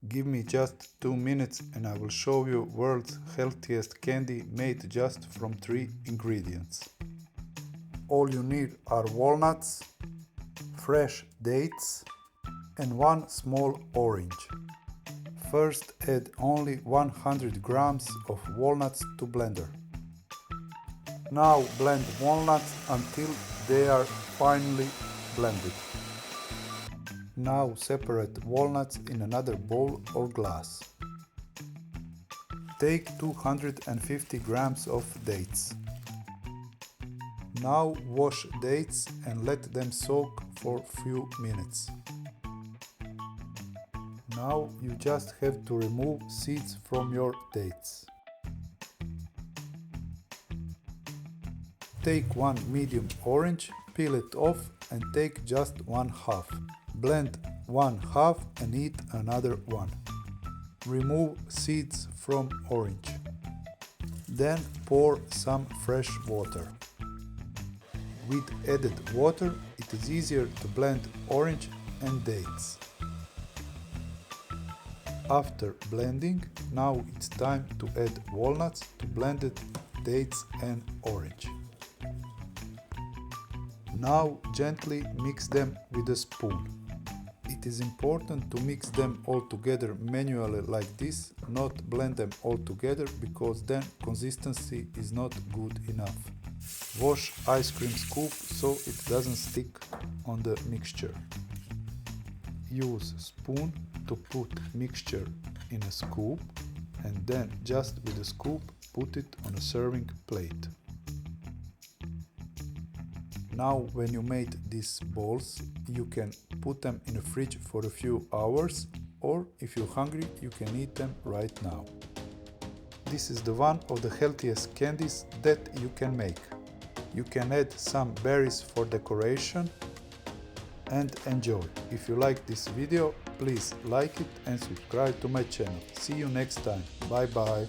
Give me just 2 minutes and I will show you world's healthiest candy made just from 3 ingredients. All you need are walnuts, fresh dates and 1 small orange. First add only 100 grams of walnuts to blender. Now blend walnuts until they are finely blended. Now separate walnuts in another bowl or glass. Take 250 grams of dates. Now wash dates and let them soak for few minutes. Now you just have to remove seeds from your dates. Take 1 medium orange, peel it off and take just 1/2. Blend 1/2 and eat another one. Remove seeds from orange. Then pour some fresh water. With added water, it is easier to blend orange and dates. After blending, now it's time to add walnuts to blended dates and orange. Now gently mix them with a spoon. It is important to mix them all together manually like this, not blend them all together, because then consistency is not good enough. Wash ice cream scoop so it doesn't stick on the mixture. Use spoon to put mixture in a scoop and then just with a scoop put it on a serving plate. Now when you made these balls, you can put them in the fridge for a few hours, or if you're hungry you can eat them right now. This is the one of the healthiest candies that you can make. You can add some berries for decoration and enjoy. If you like this video, please like it and subscribe to my channel. See you next time. Bye bye.